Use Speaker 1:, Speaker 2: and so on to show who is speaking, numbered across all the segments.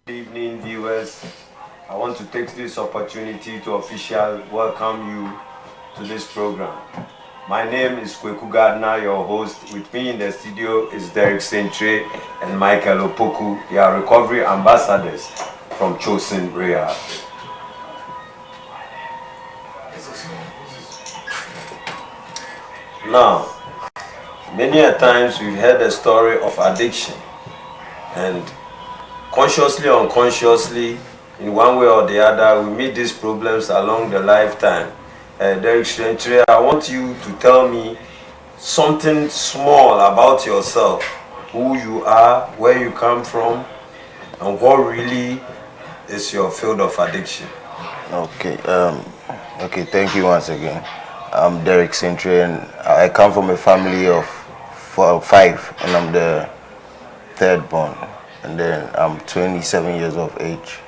Speaker 1: Good evening, viewers. I want to take this opportunity to officially welcome you to this program. My name is Kweku Gardner, your host. With me in the studio is Derek Sentre and Michael Opoku. They are recovery ambassadors from Chosen Rehab. Now, many a times we've heard the story of addiction, and consciously or unconsciously, in one way or the other, we meet these problems along the lifetime. Derek Sentre, I want you to tell me something small about yourself, who you are, where you come from, and what really is your field of addiction.
Speaker 2: Okay, thank you once again. I'm Derek Sentre, and I come from a family of five, and I'm the third born. And then I'm 27 years of age.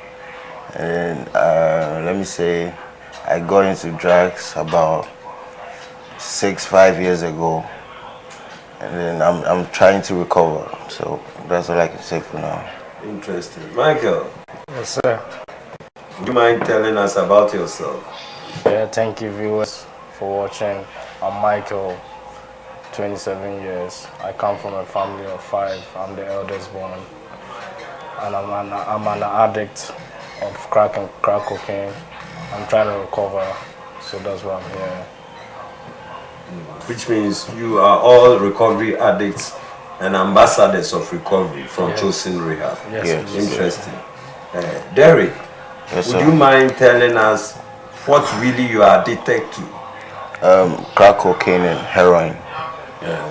Speaker 2: And let me say, I got into drugs about 5 years ago, and then I'm trying to recover. So that's all I can say for now.
Speaker 1: Interesting. Michael,
Speaker 3: Yes, sir.
Speaker 1: would you mind telling us about yourself?
Speaker 3: Yeah, thank you, viewers, for watching. I'm Michael, 27 years. I come from a family of five. I'm the eldest born, and I'm an addict of crack cocaine. I'm trying to recover, so that's why I'm here.
Speaker 1: Which means you are all recovery addicts and ambassadors of recovery from Chosen Rehab.
Speaker 3: Yes.
Speaker 1: Interesting. Derek,
Speaker 2: Yes,
Speaker 1: would
Speaker 2: sir.
Speaker 1: you mind telling us what really you are addicted to?
Speaker 2: Crack cocaine and heroin.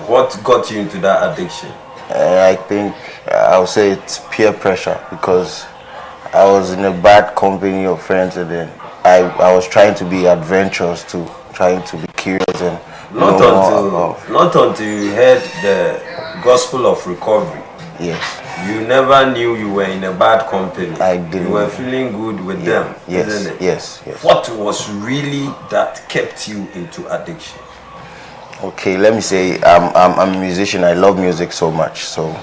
Speaker 1: What got you into that addiction?
Speaker 2: I think I would say it's peer pressure, because I was in a bad company of friends, and then I was trying to be adventurous too, trying to be curious and
Speaker 1: Not until you heard the gospel of recovery.
Speaker 2: Yes,
Speaker 1: You never knew you were in a bad company.
Speaker 2: I didn't.
Speaker 1: You were feeling good with them,
Speaker 2: yes,
Speaker 1: isn't it?
Speaker 2: yes.
Speaker 1: What was really that kept you into addiction?
Speaker 2: Okay, let me say I'm a musician. I love music so much. So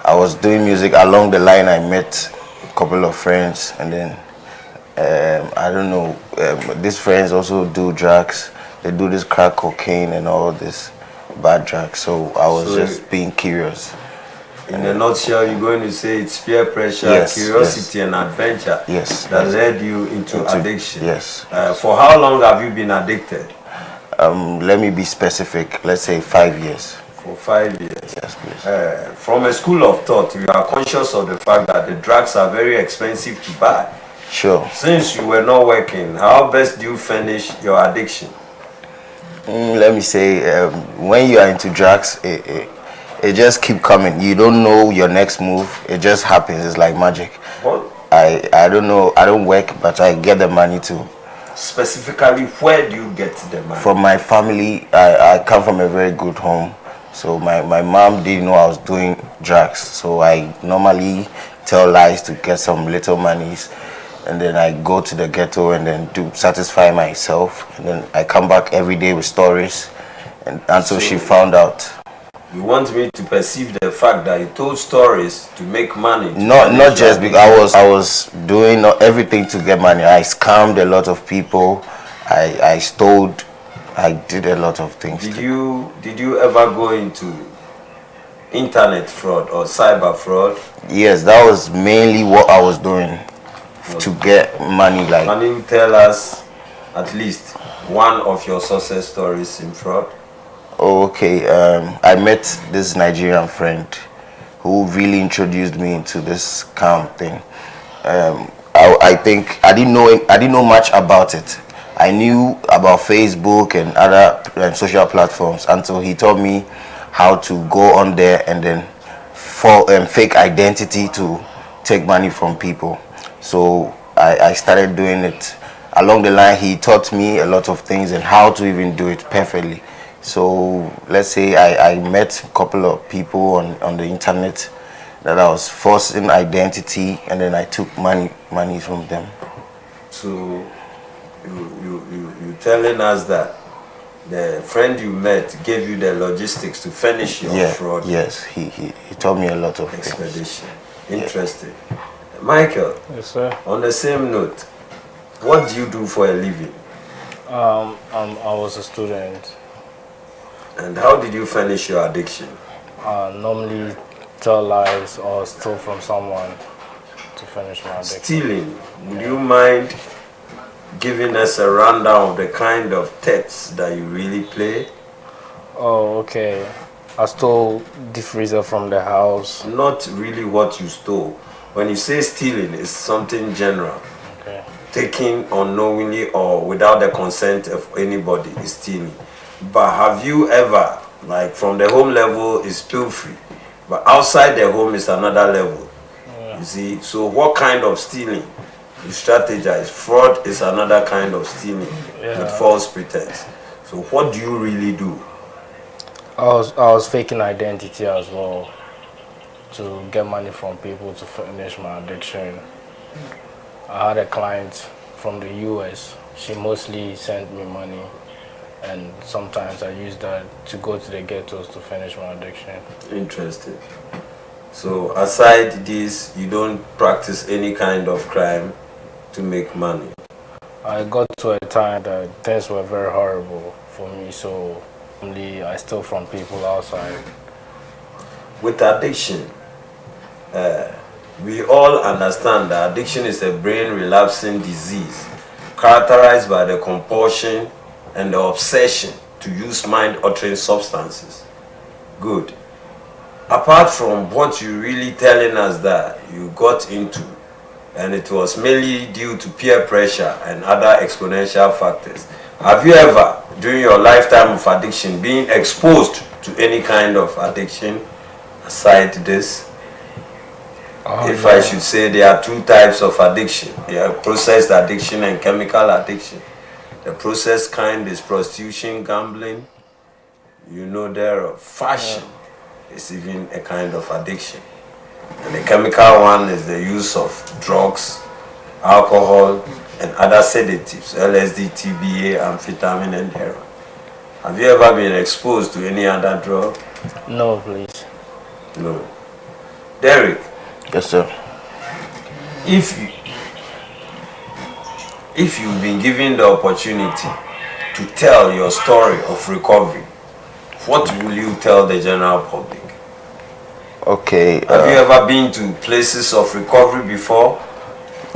Speaker 2: I was doing music. Along the line, I met a couple of friends, and then I don't know. These friends also do drugs. They do this crack cocaine and all this bad drugs. So I was just being curious.
Speaker 1: In a nutshell, you're going to say it's peer pressure,
Speaker 2: Yes,
Speaker 1: curiosity, and adventure that led you into addiction.
Speaker 2: Yes.
Speaker 1: For how long have you been addicted?
Speaker 2: Let me be specific. Let's say 5 years.
Speaker 1: For 5 years.
Speaker 2: Yes, please.
Speaker 1: From a school of thought, you are conscious of the fact that the drugs are very expensive to buy.
Speaker 2: Sure.
Speaker 1: Since you were not working, how best do you finish your addiction?
Speaker 2: Let me say, when you are into drugs, it just keep coming. You don't know your next move. It just happens. It's like magic.
Speaker 1: What?
Speaker 2: I don't know. I don't work, but I get the money too.
Speaker 1: Specifically, where do you get the money?
Speaker 2: From my family. I come from a very good home. So my mom didn't know I was doing drugs. So I normally tell lies to get some little monies. And then I go to the ghetto and then satisfy myself. And then I come back every day with stories, and until she found out.
Speaker 1: You want me to perceive the fact that you told stories to make money?
Speaker 2: Not just because I was doing everything to get money. I scammed a lot of people. I stole. I did a lot of things.
Speaker 1: Did you ever go into internet fraud or cyber fraud?
Speaker 2: Yes, that was mainly what I was doing to get money. Like,
Speaker 1: can you tell us at least one of your success stories in fraud?
Speaker 2: oh, okay. I met this Nigerian friend who really introduced me into this scam thing. I think I didn't know much about it. I knew about Facebook and other social platforms until he taught me how to go on there and then fake identity to take money from people. So I started doing it. Along the line, he taught me a lot of things and how to even do it perfectly. So let's say I met a couple of people on the internet that I was forcing identity, and then I took money from them.
Speaker 1: So you telling us that the friend you met gave you the logistics to finish your fraud?
Speaker 2: Yes, he taught me a lot of
Speaker 1: expedition.
Speaker 2: things.
Speaker 1: Interesting. Michael,
Speaker 3: Yes, sir.
Speaker 1: on the same note, what do you do for a living?
Speaker 3: I was a student.
Speaker 1: And how did you finish your addiction?
Speaker 3: Normally tell lies or steal from someone to finish my addiction.
Speaker 1: Stealing. Would you mind giving us a rundown of the kind of thefts that you really play?
Speaker 3: Oh, okay. I stole the freezer from the house.
Speaker 1: Not really what you stole. When you say stealing, it's something general.
Speaker 3: Okay.
Speaker 1: Taking unknowingly or without the consent of anybody is stealing. But have you ever, like from the home level is still free, but outside the home is another level?
Speaker 3: Yeah.
Speaker 1: You see, so what kind of stealing? You strategize. Fraud is another kind of stealing with false pretense. So what do you really do?
Speaker 3: I was faking identity as well to get money from people to finish my addiction. I had a client from the US. She mostly sent me money, and sometimes I use that to go to the ghettos to finish my addiction.
Speaker 1: Interesting. So aside this, you don't practice any kind of crime to make money?
Speaker 3: I got to a time that things were very horrible for me, so only I stole from people outside.
Speaker 1: With addiction, we all understand that addiction is a brain relapsing disease characterized by the compulsion and the obsession to use mind-altering substances. Good. Apart from what you're really telling us that you got into, and it was mainly due to peer pressure and other exponential factors, have you ever, during your lifetime of addiction, been exposed to any kind of addiction aside this? If I should say, there are two types of addiction. There are processed addiction and chemical addiction. The processed kind is prostitution, gambling. You know, there are fashion. It's even a kind of addiction. And the chemical one is the use of drugs, alcohol, and other sedatives, LSD, TBA, amphetamine, and heroin. Have you ever been exposed to any other drug?
Speaker 3: No, please.
Speaker 1: No. Derek?
Speaker 2: Yes, sir.
Speaker 1: If you've been given the opportunity to tell your story of recovery, what will you tell the general public?
Speaker 2: Okay.
Speaker 1: Have you ever been to places of recovery before?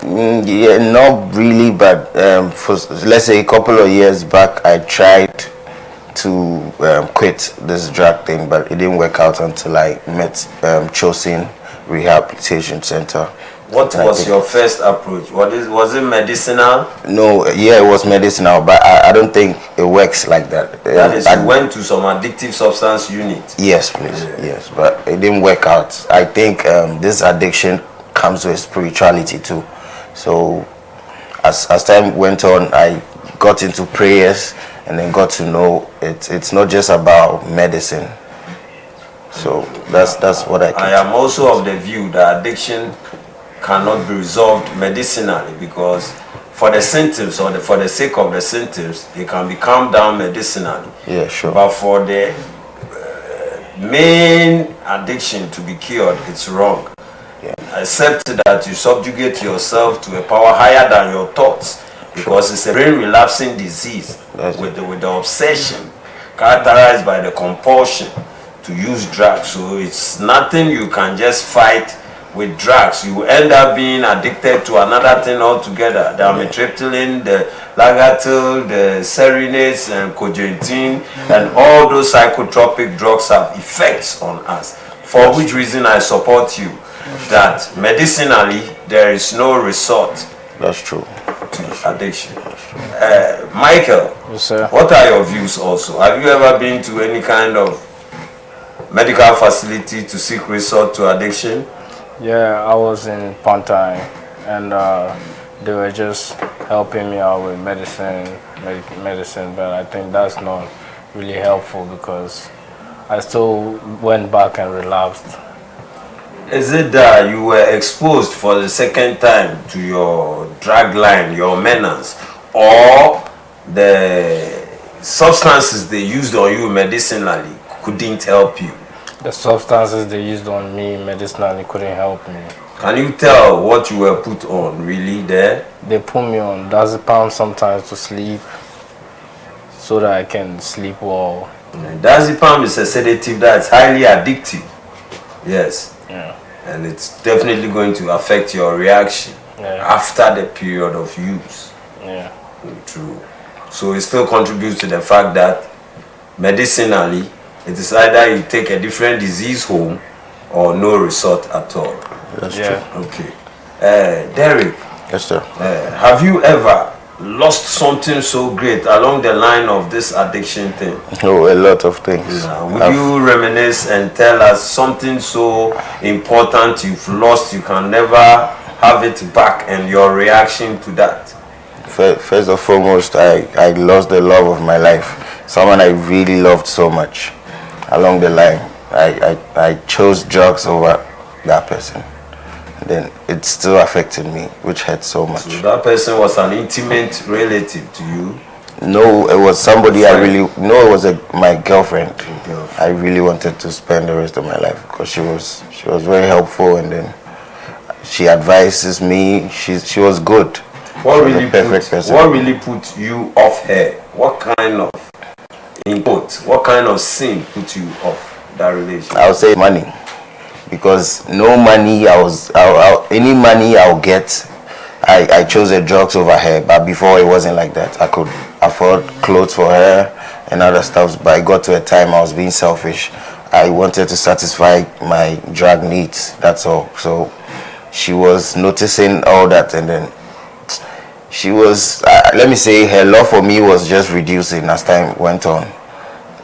Speaker 2: Yeah, not really, but for let's say a couple of years back, I tried to quit this drug thing, but it didn't work out until I met Chosen Rehabilitation Center.
Speaker 1: What was your first approach? Was it medicinal?
Speaker 2: No, yeah, it was medicinal, but I don't think it works like that.
Speaker 1: That is, you went to some addictive substance unit?
Speaker 2: Yes, please, yes, but it didn't work out. I think this addiction comes with spirituality too. So as time went on, I got into prayers and then got to know it's not just about medicine. So that's what I
Speaker 1: am also of the view that addiction cannot be resolved medicinally, because for the symptoms or for the sake of the symptoms, they can be calmed down medicinally.
Speaker 2: Yeah, sure.
Speaker 1: But for the main addiction to be cured, it's wrong. Yeah. Except that you subjugate yourself to a power higher than your thoughts, because it's a brain relapsing disease with the obsession characterized by the compulsion to use drugs. So it's nothing you can just fight with drugs. You end up being addicted to another thing altogether. The amitriptyline, the Lagatil, the serenates, and cogentin, and all those psychotropic drugs have effects on us. For which reason I support you that medicinally there is no resort.
Speaker 2: That's true.
Speaker 1: To addiction. Michael,
Speaker 3: Yes, sir.
Speaker 1: What are your views also? Have you ever been to any kind of medical facility to seek resort to addiction?
Speaker 3: Yeah, I was in Pontine, and they were just helping me out with medicine, but I think that's not really helpful because I still went back and relapsed.
Speaker 1: Is it that you were exposed for the second time to your drug line, your menace, or the substances they used on you medicinally couldn't help you?
Speaker 3: The substances they used on me medicinally couldn't help me.
Speaker 1: Can you tell what you were put on really there?
Speaker 3: They put me on diazepam sometimes to sleep, so that I can sleep well.
Speaker 1: Diazepam is a sedative that's highly addictive. Yes.
Speaker 3: Yeah.
Speaker 1: And it's definitely going to affect your reaction after the period of use.
Speaker 3: Yeah.
Speaker 1: True. So it still contributes to the fact that medicinally, it is either you take a different disease home or no resort at all.
Speaker 2: That's true.
Speaker 1: Okay. Derek.
Speaker 2: Yes, sir.
Speaker 1: Have you ever lost something so great along the line of this addiction thing?
Speaker 2: Oh, a lot of things.
Speaker 1: Would you reminisce and tell us something so important you've lost, you can never have it back, and your reaction to that?
Speaker 2: First and foremost, I lost the love of my life. Someone I really loved so much. Along the line, I chose drugs over that person. And then it still affected me, which hurt so much.
Speaker 1: So that person was an intimate relative to you?
Speaker 2: No, it was somebody I really... No, it was my girlfriend. I really wanted to spend the rest of my life because she was very helpful, and then she advises me. She was good.
Speaker 1: What really put you off her? What kind of sin put you off that relationship?
Speaker 2: I would say money, because no money any money I'll get, I chose the drugs over her. But before it wasn't like that. I could afford clothes for her and other stuff, but I got to a time I was being selfish. I wanted to satisfy my drug needs, that's all. So she was noticing all that, and then she was, let me say, her love for me was just reducing as time went on.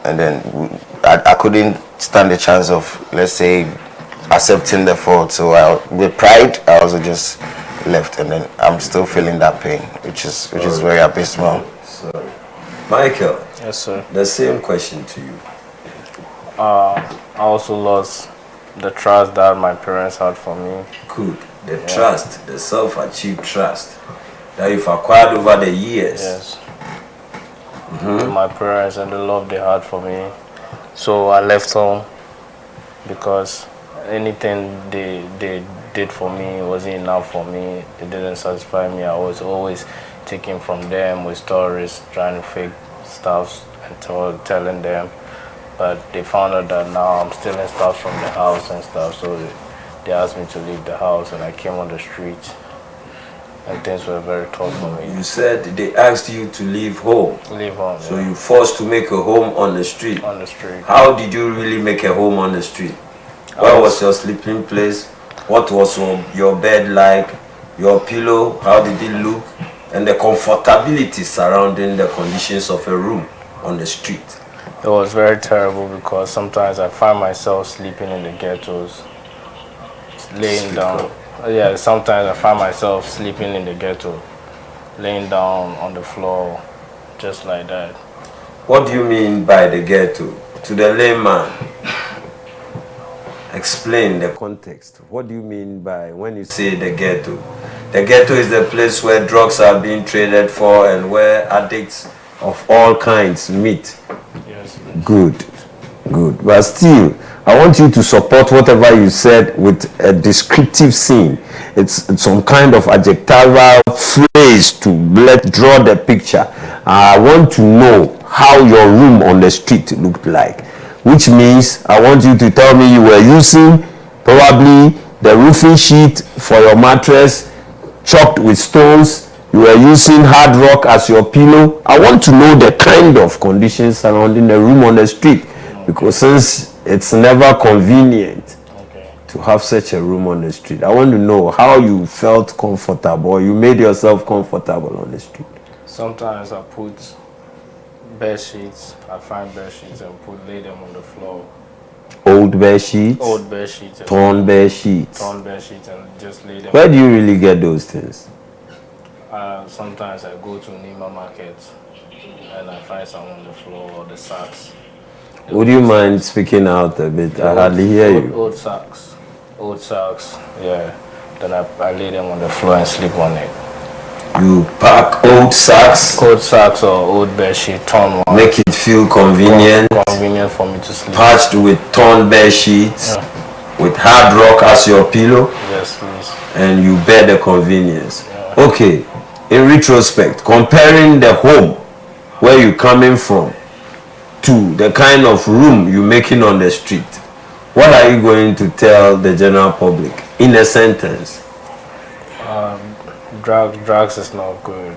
Speaker 2: And then I couldn't stand the chance of, let's say, accepting the fault. So with pride, I also just left, and then I'm still feeling that pain, which is very abysmal.
Speaker 1: Sorry. Michael.
Speaker 3: Yes, sir.
Speaker 1: The same question to you.
Speaker 3: I also lost the trust that my parents had for me.
Speaker 1: Good. The trust, the self-achieved trust that you've acquired over the years.
Speaker 3: Yes. My parents and the love they had for me. So I left home because anything they did for me wasn't enough for me. It didn't satisfy me. I was always taking from them with stories, trying to fake stuff and telling them. But they found out that now I'm stealing stuff from the house and stuff. So they asked me to leave the house, and I came on the street. And things were very tough for me.
Speaker 1: You said they asked you to leave home.
Speaker 3: Leave home.
Speaker 1: So you forced to make a home on the street.
Speaker 3: On the street.
Speaker 1: How did you really make a home on the street? Where was your sleeping place? What was your bed like? Your pillow? How did it look? And the comfortability surrounding the conditions of a room on the street.
Speaker 3: It was very terrible because sometimes I find myself sleeping in the ghettos, laying down. Yeah, sometimes I find myself sleeping in the ghetto, laying down on the floor, just like that.
Speaker 1: What do you mean by the ghetto? To the layman, explain the context. What do you mean by when you say the ghetto? The ghetto is the place where drugs are being traded for and where addicts of all kinds meet.
Speaker 3: Yes.
Speaker 1: Good. But still, I want you to support whatever you said with a descriptive scene. It's some kind of adjectival phrase to draw the picture. I want to know how your room on the street looked like, which means I want you to tell me you were using probably the roofing sheet for your mattress, chopped with stones. You were using hard rock as your pillow. I want to know the kind of conditions surrounding the room on the street, because since it's never convenient to have such a room on the street, I want to know how you felt comfortable, or you made yourself comfortable on the street.
Speaker 3: Sometimes I put bed sheets. I find bed sheets and lay them on the floor.
Speaker 1: Old bed sheets?
Speaker 3: Old bed sheets.
Speaker 1: Torn bed sheets?
Speaker 3: Torn bed sheets and just lay them.
Speaker 1: Where do you really get those things?
Speaker 3: Sometimes I go to Nima Market and I find some on the floor, or the sacks.
Speaker 1: Would you mind speaking out a bit? I hardly hear you.
Speaker 3: Old sacks, yeah. Then I lay them on the floor and sleep on it.
Speaker 1: You pack old sacks?
Speaker 3: Old sacks or old bed sheet, torn one.
Speaker 1: Make it feel convenient.
Speaker 3: Convenient for me to sleep.
Speaker 1: Patched with torn bed sheets.
Speaker 3: Yeah.
Speaker 1: with hard rock as your pillow.
Speaker 3: Yes, please.
Speaker 1: And you bear the convenience. Yeah. Okay, in retrospect, comparing the home where you're coming from to the kind of room you're making on the street, what are you going to tell the general public in a sentence?
Speaker 3: Drugs is not good.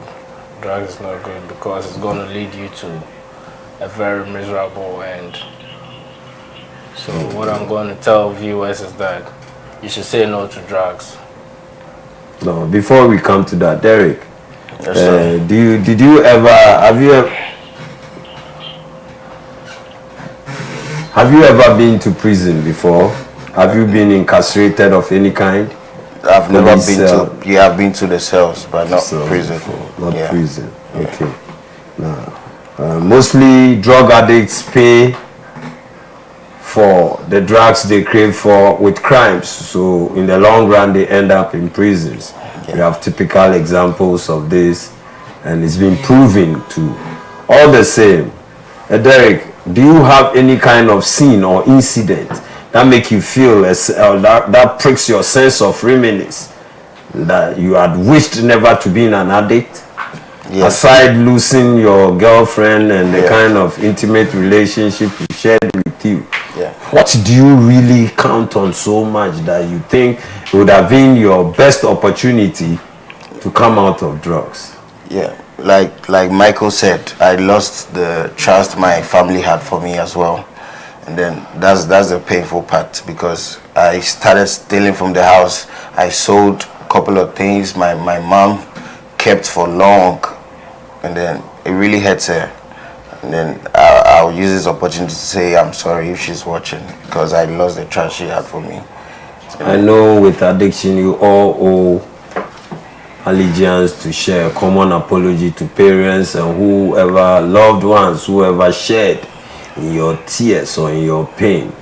Speaker 3: Drugs is not good because it's going to lead you to a very miserable end. So what I'm going to tell viewers is that you should say no to drugs.
Speaker 1: No, before we come to that, Derek,
Speaker 2: Yes,
Speaker 1: have you ever been to prison before? Have you been incarcerated of any kind?
Speaker 2: I've never been to. Yeah, I've been to the cells, but not prison.
Speaker 1: Not prison. Okay. Now, mostly drug addicts pay for the drugs they crave for with crimes. So in the long run, they end up in prisons. We have typical examples of this, and it's been proven to. All the same, Derek, do you have any kind of scene or incident that make you feel that pricks your sense of reminiscence, that you had wished never to be an addict? Yes. Aside losing your girlfriend and the kind of intimate relationship you shared with you, what do you really count on so much that you think would have been your best opportunity to come out of drugs?
Speaker 2: Yeah, like Michael said, I lost the trust my family had for me as well. And then that's the painful part, because I started stealing from the house. I sold a couple of things my mom kept for long, and then it really hurts her. And then I'll use this opportunity to say I'm sorry if she's watching, because I lost the trust she had for me.
Speaker 1: I know with addiction you all owe allegiance to share a common apology to parents and whoever, loved ones, whoever shared in your tears or in your pain,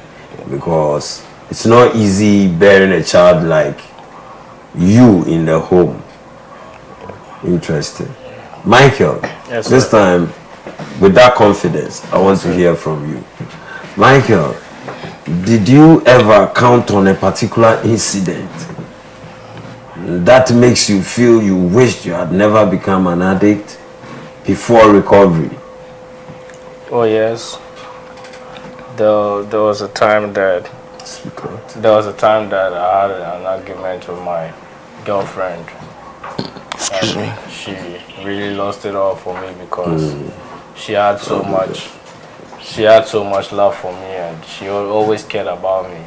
Speaker 1: because it's not easy bearing a child like you in the home. Interesting. Michael, yes, this time with that confidence, I want to hear from you. Michael, did you ever count on a particular incident that makes you feel you wished you had never become an addict before recovery?
Speaker 3: Oh yes. There was a time that I had an argument with my girlfriend.
Speaker 2: Excuse me.
Speaker 3: She really lost it all for me because she had so much love for me, and she always cared about me,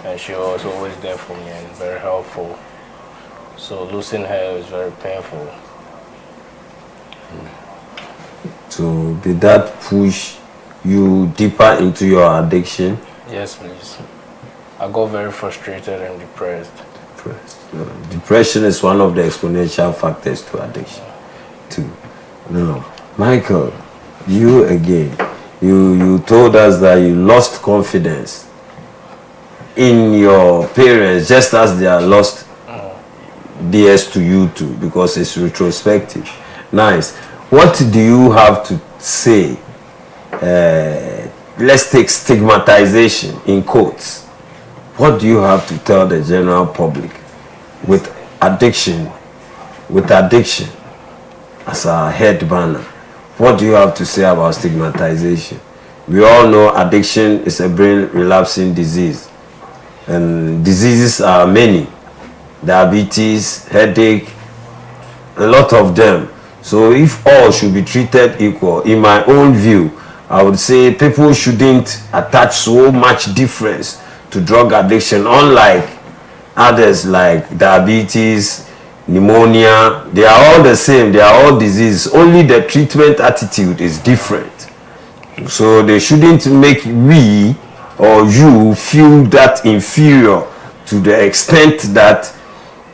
Speaker 3: and she was always there for me and very helpful. So losing her is very painful.
Speaker 1: So did that push you deeper into your addiction?
Speaker 3: Yes, please. I got very frustrated and depressed.
Speaker 1: Depression is one of the exponential factors to addiction too. Now, Michael, you again, you told us that you lost confidence in your parents just as they are lost theirs to you too, because it's retrospective. Nice. What do you have to say? Let's take stigmatization in quotes. What do you have to tell the general public with addiction as our head banner? What do you have to say about stigmatization? We all know addiction is a brain relapsing disease, and diseases are many: diabetes, headache, a lot of them. So if all should be treated equal, in my own view, I would say people shouldn't attach so much difference to drug addiction, unlike others like diabetes, pneumonia. They are all the same, they are all diseases, only the treatment attitude is different. So they shouldn't make we or you feel that inferior to the extent that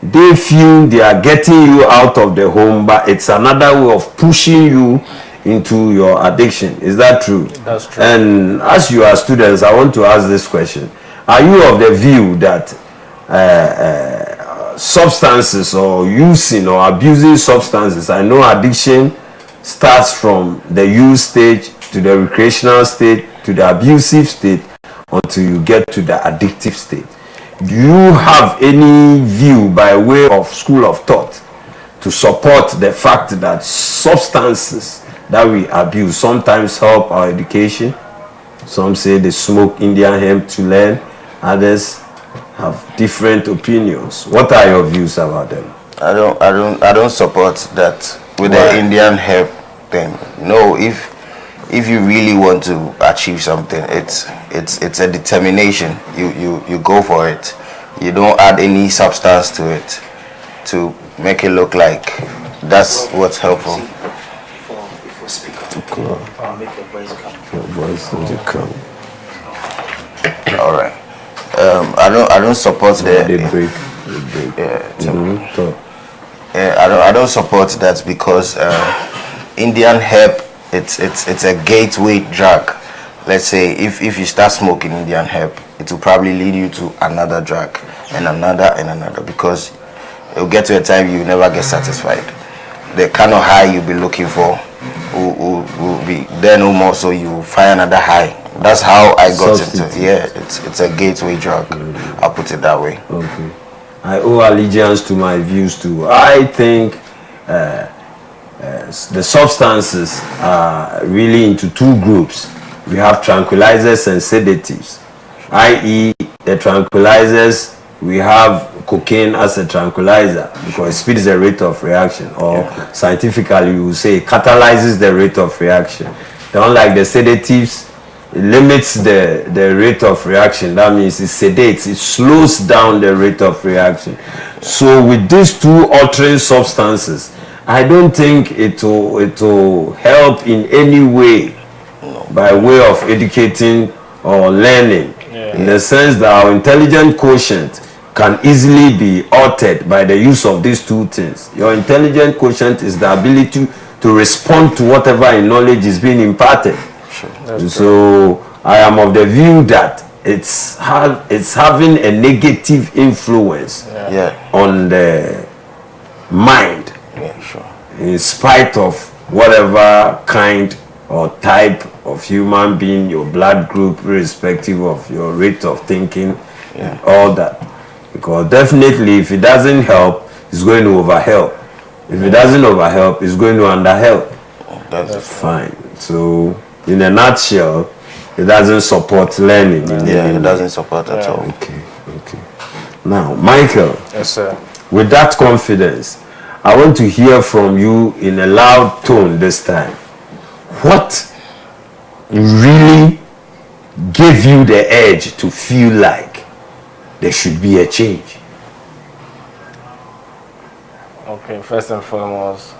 Speaker 1: they feel they are getting you out of the home, but it's another way of pushing you into your addiction. Is that true?
Speaker 3: That's true.
Speaker 1: And as you are students, I want to ask this question. Are you of the view that substances or using or abusing substances, I know addiction starts from the use stage to the recreational state to the abusive state until you get to the addictive state. do you have any view by way of school of thought to support the fact that substances that we abuse sometimes help our education? Some say they smoke Indian hemp to learn, others have different opinions. What are your views about them?
Speaker 2: I don't support that with
Speaker 1: Why?
Speaker 2: the Indian hemp thing. No, if you really want to achieve something, it's a determination. You go for it. You don't add any substance to it to make it look like that's what's helpful.
Speaker 4: Before speak up,
Speaker 1: Cool.
Speaker 4: make your voice come.
Speaker 1: Your voice doesn't come.
Speaker 2: All right. I don't support
Speaker 1: They
Speaker 2: the
Speaker 1: break.
Speaker 2: I don't support that because Indian hemp it's a gateway drug. Let's say if you start smoking Indian hemp, it will probably lead you to another drug and another because it will get to a time you never get satisfied. The kind of high you'll be looking for will be there no more, so you find another high. That's how I got into it. Yeah, it's a gateway drug. I'll put it that way.
Speaker 1: Okay. I owe allegiance to my views too. I think the substances are really into two groups. We have tranquilizers and sedatives, i.e. the tranquilizers, we have cocaine as a tranquilizer because it speeds the rate of reaction, or scientifically we will say it catalyzes the rate of reaction. Unlike the sedatives, it limits the rate of reaction. That means it sedates, it slows down the rate of reaction. So with these two altering substances, I don't think it will help in any way by way of educating or learning, in the sense that our intelligent quotient can easily be altered by the use of these two things. Your intelligent quotient is the ability to respond to whatever knowledge is being imparted. So I am of the view that it's having a negative influence on the mind, in spite of whatever kind or type of human being, your blood group, irrespective of your rate of thinking, and all that. Because definitely if it doesn't help, it's going to overhelp. If it doesn't overhelp, it's going to underhelp.
Speaker 2: That's
Speaker 1: fine. So in a nutshell, it doesn't support learning.
Speaker 2: it doesn't support at all.
Speaker 1: Okay. Now, Michael.
Speaker 3: Yes, sir.
Speaker 1: With that confidence, I want to hear from you in a loud tone this time. What really gave you the edge to feel like there should be a change?
Speaker 3: Okay, first and foremost,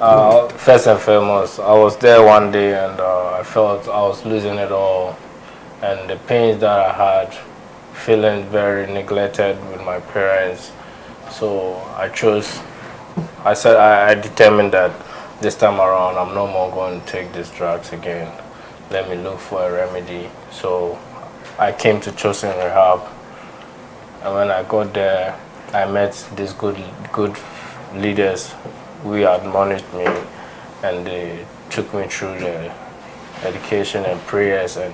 Speaker 3: I was there one day and I felt I was losing it all, and the pains that I had, feeling very neglected with my parents. So I determined that this time around I'm no more going to take these drugs again. Let me look for a remedy. So I came to Chosen Rehab, and when I got there, I met these good leaders who admonished me, and they took me through the education and prayers, and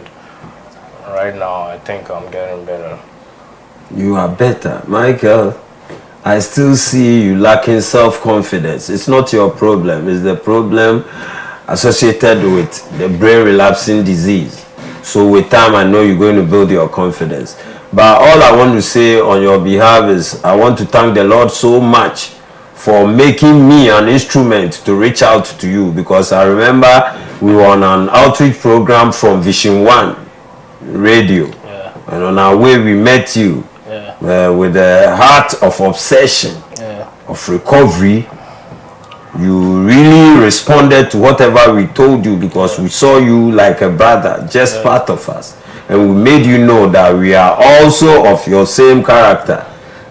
Speaker 3: right now I think I'm getting better.
Speaker 1: You are better. Michael, I still see you lacking self-confidence. It's not your problem. It's the problem associated with the brain relapsing disease. So with time, I know you're going to build your confidence. But all I want to say on your behalf is I want to thank the Lord so much for making me an instrument to reach out to you, because I remember we were on an outreach program from Vision 1 radio, and on our way we met you with a heart of obsession, of recovery. You really responded to whatever we told you, because we saw you like a brother, just part of us, and we made you know that we are also of your same character.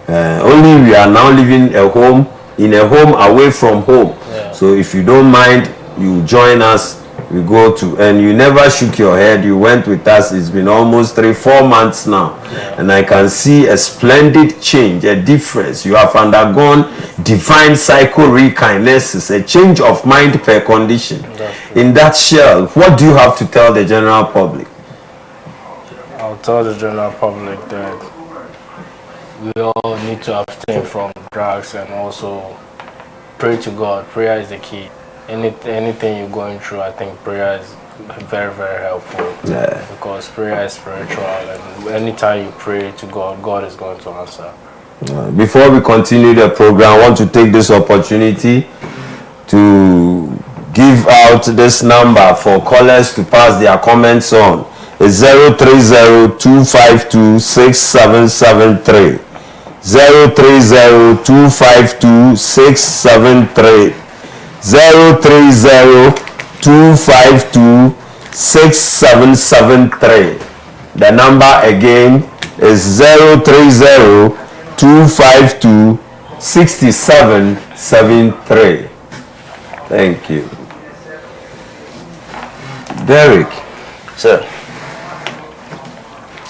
Speaker 1: Only we are now living in a home away from home. So if you don't mind, you join us. We go to, and you never shook your head. You went with us. It's been almost 3-4 months now, and I can see a splendid change, a difference. You have undergone divine psychokinesis, a change of mind per condition. In that shell, what do you have to tell the general public?
Speaker 3: I'll tell the general public that we all need to abstain from drugs and also pray to God. Prayer is the key. Anything you're going through, I think prayer is very, very helpful.
Speaker 1: Yeah.
Speaker 3: Because prayer is spiritual, and anytime you pray to God, God is going to answer.
Speaker 1: Before we continue the program, I want to take this opportunity to give out this number for callers to pass their comments on. It's 030-252-6773. 030-252-673. 030-252-6773. The number again is 030-252-6773. Thank you. Derek.
Speaker 2: Sir.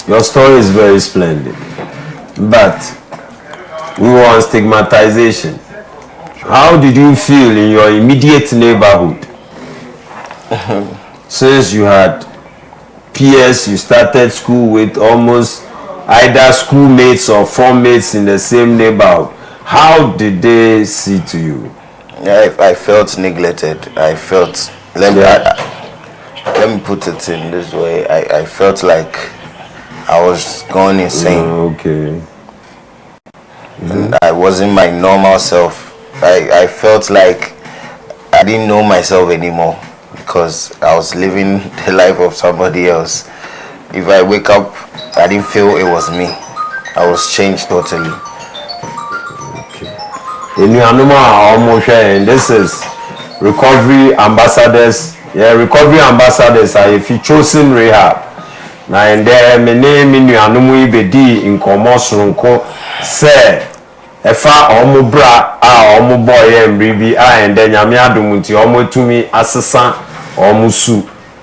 Speaker 1: Your story is very splendid. But we were on stigmatization. How did you feel in your immediate neighborhood? Since you had peers you started school with, almost either schoolmates or formmates in the same neighborhood, how did they see to you?
Speaker 2: I felt neglected. I felt, let me put it in this way. I felt like I was going insane.
Speaker 1: Okay.
Speaker 2: And I wasn't my normal self. I felt like I didn't know myself anymore because I was living the life of somebody else. If I wake up, I didn't feel it was me. I was changed totally.
Speaker 1: In and this is recovery ambassadors. Yeah, recovery ambassadors are if you chosen rehab. Now and there, my name in your anumu ibedi in komosronko say efa omu bra omu boy and baby and then yami adumunti omu tumi asesa omu su.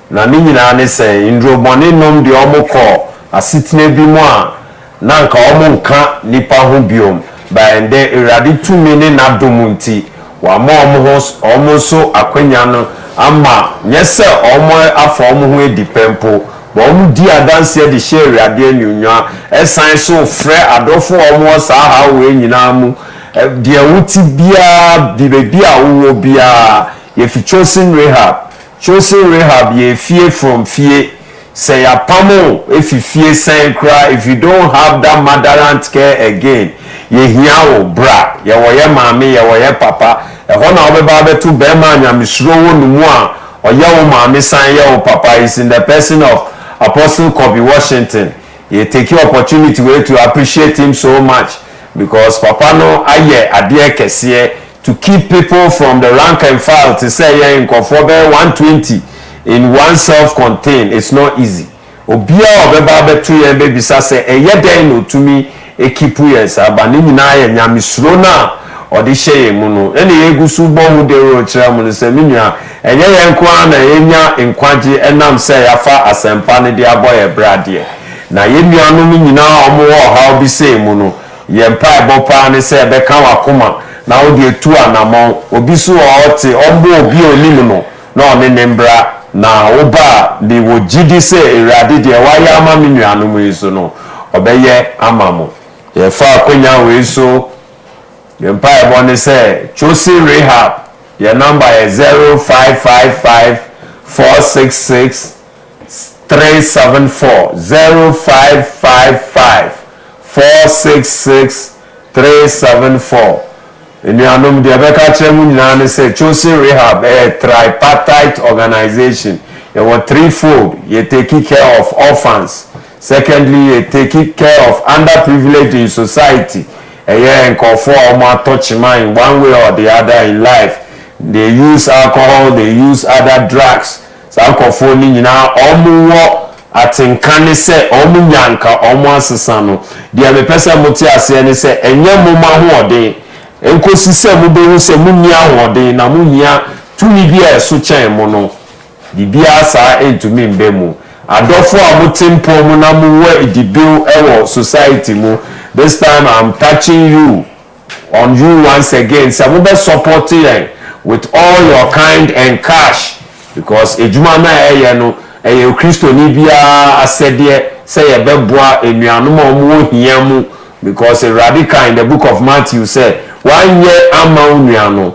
Speaker 1: Na ni nyina ne say indro boni nom de omu ko asitine bi mu a na nka omu nka nipa ho biom. By the iradi 2 minutes na domunti wa mo omo so akwanya no ama nyese omo afọ omo ho edipempo bo omo di adanse de share iradi anunwa esan so frɛ adofo omo sa ha we nyina mu de wuti bia bibia wo bia ye fi chosen rehab ye fie from fie say apamo if you fie say cry if you don't have that motherland care again ye hia wo bra ye wo ye maame ye wo ye papa e ho na obeba betu be ma nyamesuro wo numu a oye wo maame san ye wo papa is in the person of Apostle Kobe Washington. Ye take your opportunity to appreciate him so much because papa no aye ade kese to keep people from the rank and file to say ye in conforme 120 in one self-contained. It's not easy. Obia obeba betu ye be bisa say eye den no tumi ekipu yes aba ni nyina ye nyamesuro na odi hye mu no ene yegusu bo hu de ro kira mu se minua enye ye nko na yenya nkwaje enam se yafa asempa ne de aboye brade na ye nuanom nyina omo wo ha obi se mu no ye mpa ebopa ne se be kan wakoma na odi etu anamon obi so ote ombo obi onim no na one ne mbra na oba de wo gidi se erade de waya ama minuanom yiso no obeye amamo ye fa akonya we so ye mpa ebone say chosen rehab your number is 0555 466 374 0555 466 374 Enuanom de beka chemu nyina ne say chosen rehab a tripartite organization. You were threefold. You take care of orphans. Secondly, you take care of underprivileged in society. And for touch mind one way or the other in life. They use alcohol, they use other drugs. So alcohol ni nyina omu wo atinkane se omu nyanka omu asesano. Dia me pesa moti ase ne se enye moma ho ode. Enkosi se mu behu se mu nia ho ode na mu hia tumi bia eso chen mu no. Bibia sa entumi mbemu. Adofo amutimpo mu na mu we idibiu ewo society mu. This time I'm touching you on you once again. So we be supporting with all your kind and cash because ejuma na eye no eye Kristo ni bia asede say ye beboa enuanom omo hia mu
Speaker 5: because a radical in the book of Matthew said 1 year ama unuano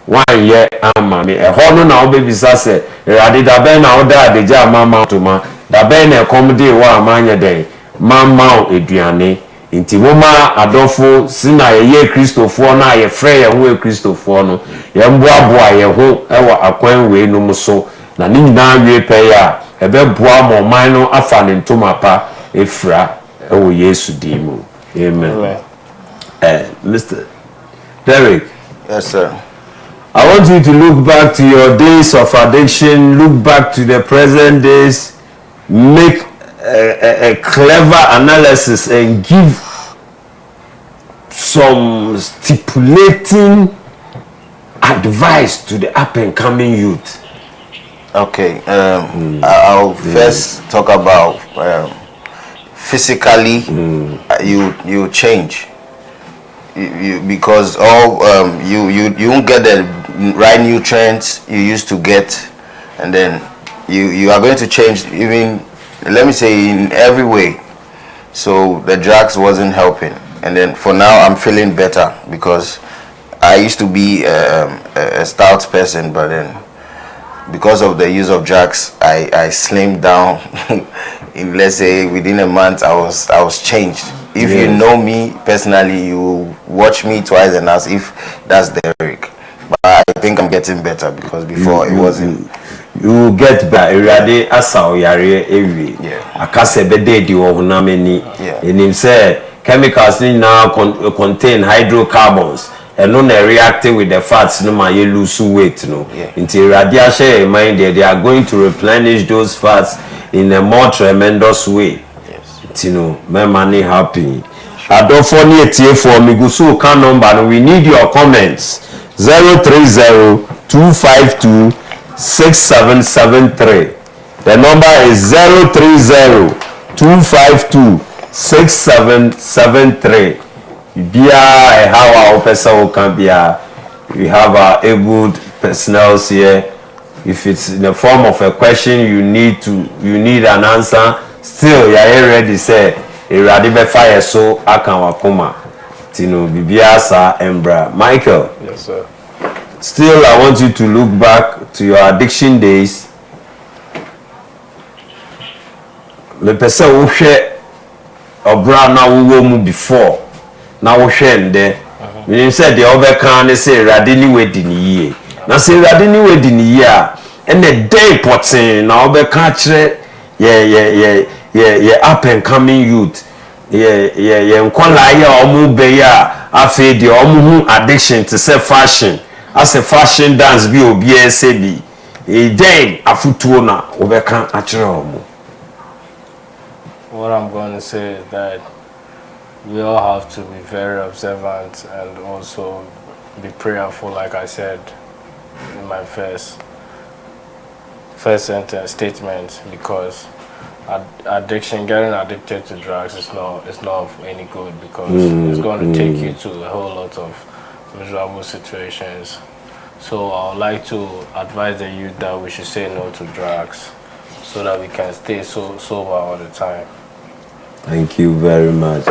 Speaker 5: 1 year ama me ehọ no na obebisa se radical ben na oda adeja ama toma da ben na comedy wa amanye den mama eduane nti woma adofo sina ye Kristofo na ye frɛ ye ho Kristofo no ye mboaboa ye ho ewa akwan we no so na ni nyina wie pɛ ya ebe boa mo man no afa ne ntoma pa efra ewo Yesu dimu amen. Mr. Derek.
Speaker 2: Yes, sir.
Speaker 5: I want you to look back to your days of addiction, look back to the present days, make a clever analysis and give some stipulating advice to the up and coming youth.
Speaker 2: Okay, I'll first talk about physically. You change. You because all you won't get the right nutrients you used to get, and then you are going to change, even let me say in every way. So the drugs wasn't helping, and then for now I'm feeling better because I used to be a stout person, but then because of the use of drugs I slimmed down. In, let's say, within a month I was changed. If you know me personally, you watch me twice and ask if that's Derek. But I think I'm getting better because before it wasn't.
Speaker 5: You get better. Every asa yare every.
Speaker 2: Yeah.
Speaker 5: Akase bede di wo na many.
Speaker 2: Yeah.
Speaker 5: And him say chemicals now contain hydrocarbons. And no react with the fats no ma you lose weight no.
Speaker 2: Yeah.
Speaker 5: Until radiation mind they are going to replenish those fats in a more tremendous way. You know, my money happy. I don't funny for me go so can number and we need your comments. 030-252-6773. The number is 030-252-6773. Bia how our person can be. We have our able personnel here. If it's in the form of a question you need an answer. Still, you are ready say a radical fire so I can wakuma. Tino Bibiasa Embra. Michael.
Speaker 3: Yes, sir.
Speaker 5: Still, I want you to look back to your addiction days. Me pese wo hwe obra na wo mu before. Na wo hwe nde. Me say the obeka ne say radi ni wedi ni yie. Na say radi ni wedi ni yie a ene day potin na obeka kire yeah up and coming youth yeah nkola ya omu be ya afi de omu addiction to say fashion as a fashion dance bi obi esebi then afutuo na obeka akire omu.
Speaker 3: What I'm going to say is that we all have to be very observant and also be prayerful, like I said in my first sentence statement, because addiction, getting addicted to drugs is not of any good, because it's going to take you to a whole lot of miserable situations. So I would like to advise the youth that we should say no to drugs so that we can stay sober all the time.
Speaker 5: Thank you very much.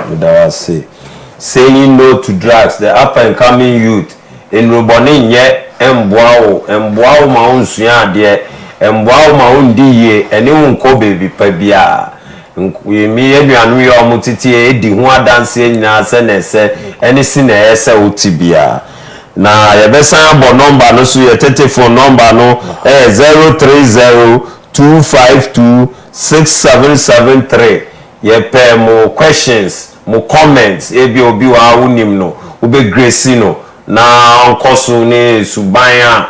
Speaker 5: Saying no to drugs, the up and coming youth in Rubonin yet embwao ma unsuya de embwao ma undi ye ene unko baby pabia we me aduanu ye omutiti edi ho adanse nyina se na ese ene si na ese utibia na yebesa bo number no so ye telephone number no 030-252-6773 ye pe mo questions mo comments ebi obi wa unim no ube grace no na onkoso ne subanya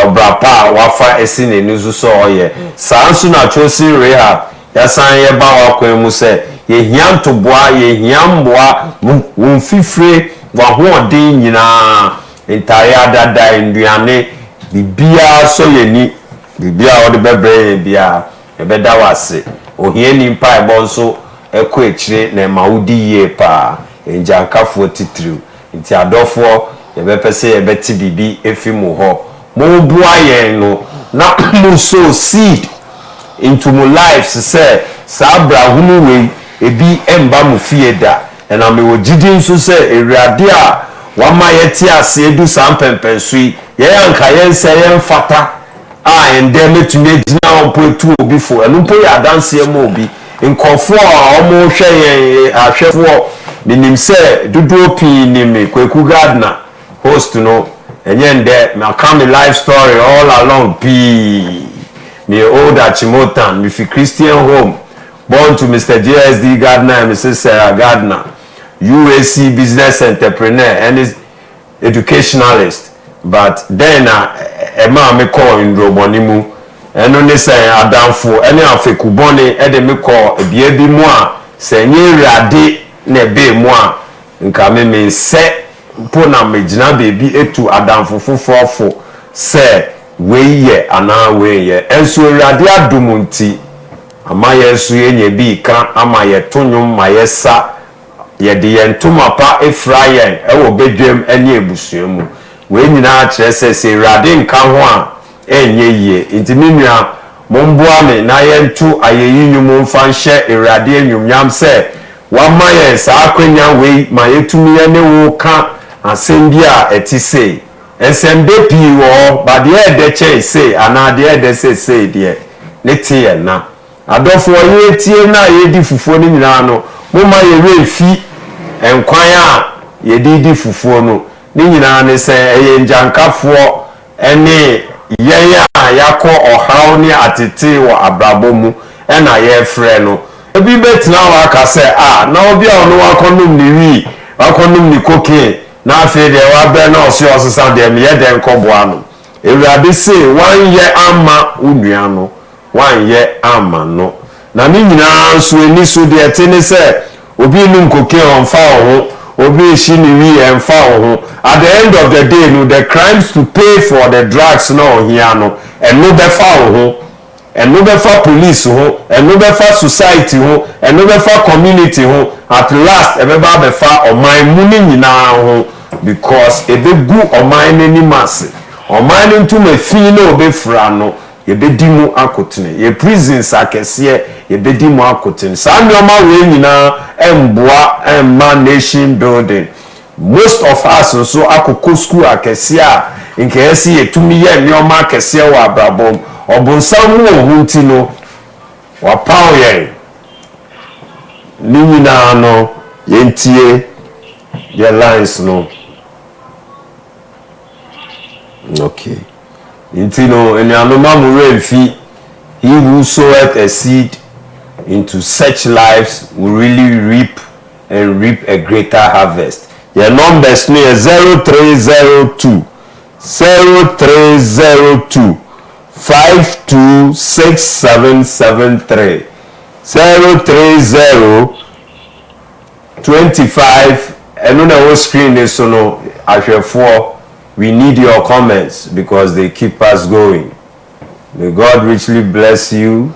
Speaker 5: obrapa wafa esi ne nuzu so oye sansu na chosi rehab ya san ye ba wa kwan mu se ye hiam to boa ye hiam boa wonfifre wa ho odin nyina entire adada nduane bibia so ye ni bibia odi bebre bia e beda wase ohie ni mpa ebo nso eko ekire na maudi ye pa enjankafo titiriu nti adofo yebepese yebeti bibi efimu ho mo bua yen no na mo sow seed into my life say sabra hunu we ebi emba mo fie da and I'm a jidin so say a radia one my etia say do some pempensui ye anka yen say yen fata and then me to make now point two before and mpo ya dance ye mo bi nkofo a omo hwe yen ahwefo minim say dudu pin ni me Kweku Gardener host no enye nde me come life story all along p me old Achimotan me fi Christian home born to Mr. JSD Gardener and Mrs. Sarah Gardener UAC business entrepreneur and is educationalist but then a man me call in Robonimu and only say adamfo any afekubone e de me call e bia bi mu a say nye rade na be mu a nka me se po na me gina baby etu adamfo fofofo say we ye ana we ye enso rade adumunti ama yesu yenye bi kan ama ye tonwom ma yesa ye de yentoma pa efrayen e wo bedwem ene ebusuamu we nyina kyerese se rade nka ho a enye yie intiminua momboa me na yentu ayeyinyum mfa nhye erade enwumnyam se wa ma ye sa akwanya we ma yetumi ye ne wo ka asem bi a etise ensembe pi wo ba de e de che se ana de e de se de ne tie na adofo ye tie na ye di fufuo ni nyina no mo ma ye refi enkwan a ye di fufuo no ni nyina ne se eye njankafo ene ye ya yakọ ohaw ni atete wo abrabo mu ena ye frɛ no ebi betina wa ka se na obi a ono wakonum ni wi wakonum ni koke na afi de wa bɛ na osi osesa de me ye de nkoboa no ewurade se wan ye ama unua no wan ye ama no na ni nyina nso eni so de etene se obi num koke onfa ho obi shi ni wi enfa ho at the end of the day no the crimes to pay for the drugs no here no and no be fa ho and no be fa police ho and no be fa society ho and no be fa community ho at last e be ba be fa oman mu ni nyina ho because e be gu oman ni mase oman ntu ma fi na obefra no ye be di mu akotene ye prisons akese ye be di mu akotene sa nyoma we nyina emboa emma nation building most of us so akoko school akese a nkesi yetumi ye nyoma akese wa abrabom obonsam wo hunti no wa paw ye ni nyina no yentie ye lines no okay intino enuanoma mu refi he who soweth a seed into such lives will really reap and reap a greater harvest. Your numbers no 0302 526773 030 25 and on our screen is so no ahwefo. We need your comments because they keep us going. May God richly bless you.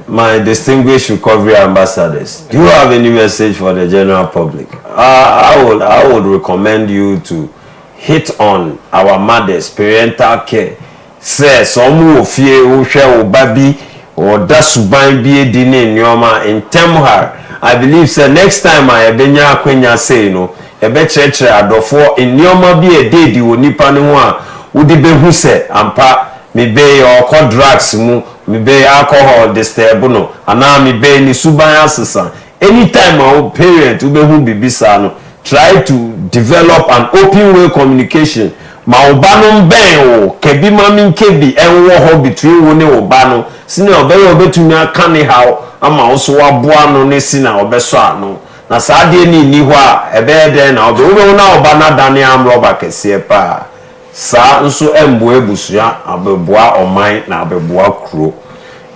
Speaker 5: My distinguished recovery ambassadors, do you have any message for the general public? I would recommend you to hit on our mothers, parental care. Say some of you share baby or dasuban be dine nyoma in temhar. I believe say next time I benya kwenya say no ebe church adofo enioma bi ededi onipa ne ho a wodi behu se ampa me be okọ drugs mu me be alcohol disturb no ana me be ni suban asesa anytime our parent we behu bibisa no try to develop an open way communication ma obanom ben o kebi mami nkebi enwo ho between wo ne obano sine obewe obetumi aka ne haw ama wo so waboa no ne sina obeso ano na saade ni ho a ebe de na obe wo na oba na dane amroba kese pa sa nso embo ebusua abeboa oman na abeboa kuro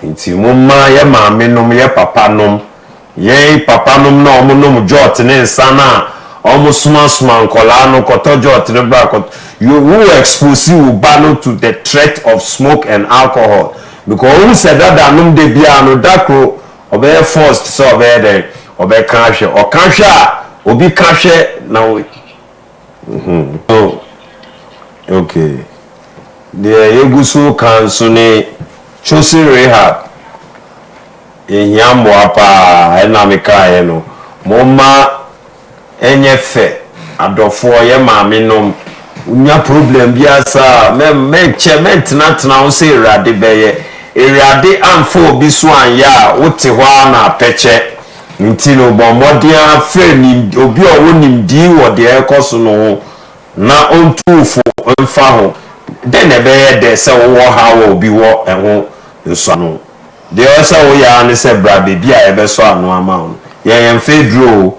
Speaker 5: nti mumma ye maame nom ye papa nom ye papa nom na omonom jot ne nsana omusuma nkola no koto jot ne bra koto you will expose you bano to the threat of smoke and alcohol because who said that anum de bia no dakro obe forced so obe there obe kanhwe o kanhwe a obi kanhwe na oh okay the yegusu kanso ne chosi rehab ehia mboa pa na meka no momma enye fe adofo ye maame nom unya problem biasa mentena wo se irade beye irade amfo obi so anya wote ho na peche nti no bomodia fe ni obi owo nimdi wo de ekoso no na ontufo mfa ho den ebeye de se wo ha wo obi wo eho nso no de osa wo ya ne se bra bebi a ebe so ano ama ho yen fedro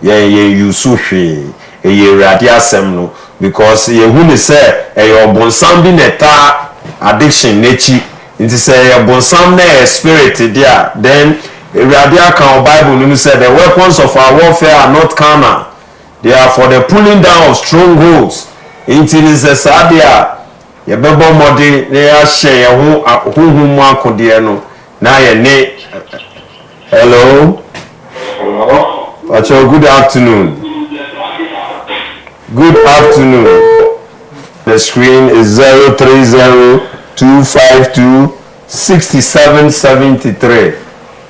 Speaker 5: yen yusu hwe eye irade asem no because ye hu ni say e obonsam bi neta addiction nechi nti say obonsam na spirit there then irade aka Bible no say the weapons of our warfare are not carnal, they are for the pulling down of strongholds. Nti ni say sadia ye bebo mode na ya hye ye hu mu akode no na ye ne. Hello. Good afternoon. Good afternoon. The screen is 030-252-6773.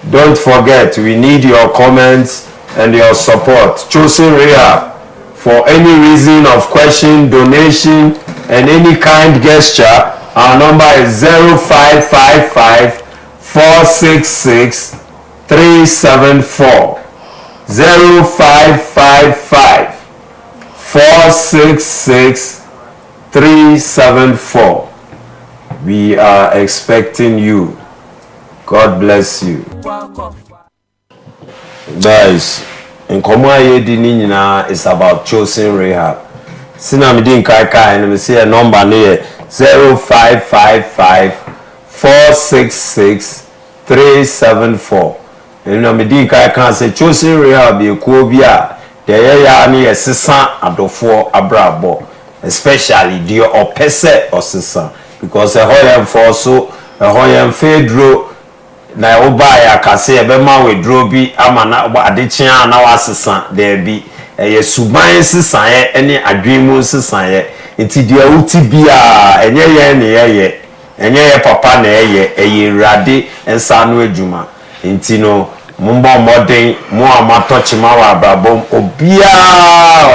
Speaker 5: Don't forget, we need your comments and your support. Chosen Rehab, for any reason of question, donation, and any kind gesture, our number is 0555-466-374. 0555-466-374. We are expecting you. God bless you. Guys, in Komoye di nyina is about Chosen Rehab. Sina me din kai and me say a number near 0555-466-374. And me din kai can say Chosen Rehab be ko bia de ya ni esesa adofo abrabo, especially the opese osesa, because a hoyam for so a hoyam fedro na oba ya kase ebe ma wedro bi ama na adechia na wasesa there be ye suban sesan ye ene adwemu sesan ye nti dia uti bia enye ye ne ye enye ye papa na ye irade ensa no adwuma nti no mumbo moden mu amatochi ma wa abrabom obia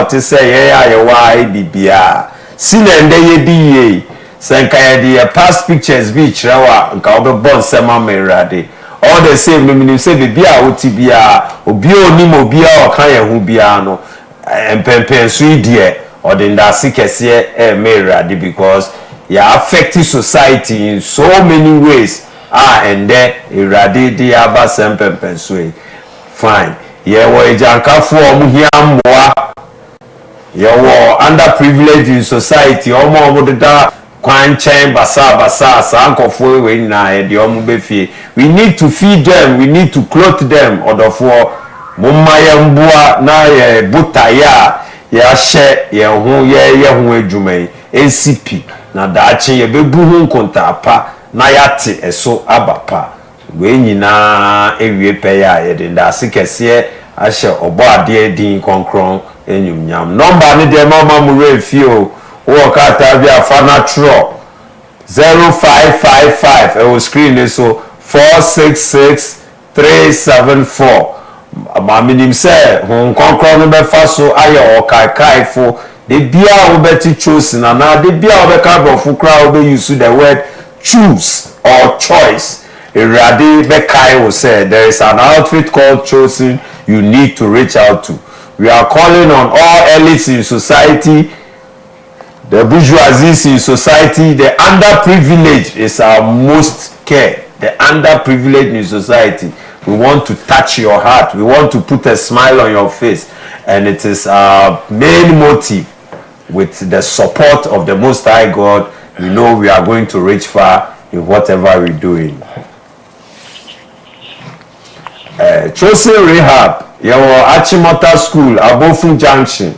Speaker 5: otise ye ya ye wa bibia sinende ye biye senka ye the past pictures bi chirawa nka obebon sema merade all the same no meaning say bibia oti bia obi oni mo bia o kan ye hu bia no empempen so idie or the ndase kese merade because ya affect society in so many ways and there irade di aba sempempen so fine ye wo ejankafo omu hiammoa ye wo underprivileged in society omo da kwanchen basa sankofo we na e de omu befie. We need to feed them, we need to clothe them odofo mumma ye mbua na ye butaya ya hye ye hu ye hu adwumai ncp na daache ye bebu hu nkontapa na yate eso abapa we nyina ewie pe ya ye de ndase kese ahye obo ade din konkron enyumnyam number ne de mama mu refio wo kata bia fa natural 0555 e wo screen so 466-374. Maminim say hon konkron no be fa so aye okaikaifo de bia wo beti choose na de bia wo be ka brofo kra wo be use the word choose or choice. Irade be kai will say there is an outfit called Chosen you need to reach out to. We are calling on all elites in society, the bourgeoisie in society, the underprivileged is our most care. The underprivileged in society. We want to touch your heart. We want to put a smile on your face. And it is our main motive. With the support of the Most High God, we know we are going to reach far in whatever we're doing. Chosen Rehab, your Achimota School, Abofu Junction,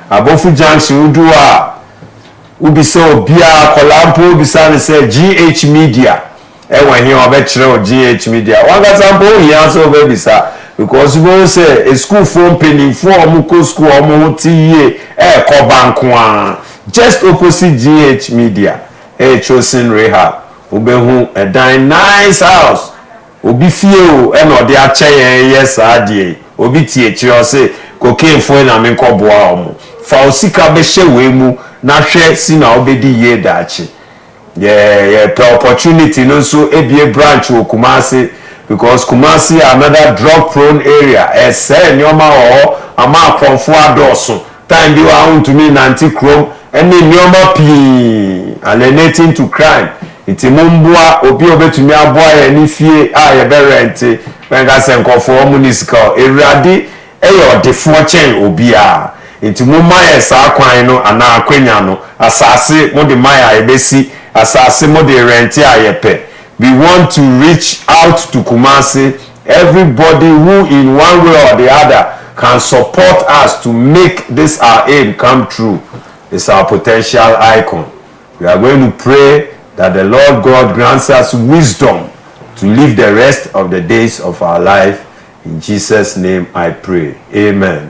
Speaker 5: Udua, Ubiso, Bia, Kolampo, Ubisani say GH Media. When he obey GH Media, one example he also baby sir because we say a school phone penny for muko school omuti kobankwa just opposite GH Media Chosen Rehab ubehu a nice house obi fie o e no de ache yen yes adie obi tie kire o say cocaine fo na me nkoboa omo fa osika be hye we mu na hwe si na obedi ye daachi yeah opportunity no so ebie branch wo Kumasi because Kumasi another drug prone area ese nyoma o ama akonfo adoso time bi wa huntumi nanti krom ene nyoma pi alienating to crime iti mumbua obi obetumi aboa ya ni fie a ye be rent wenga se nkofo municipal ewrade eyo defo chen obi a iti mumma ye sa kwan no ana akwenya no asase mo de maya ebesi asase mo de rent a ye pe. We want to reach out to Kumasi. Everybody who in one way or the other can support us to make this our aim come true is our potential icon. We are going to pray that the Lord God grants us wisdom to live the rest of the days of our life. In Jesus' name I pray. Amen.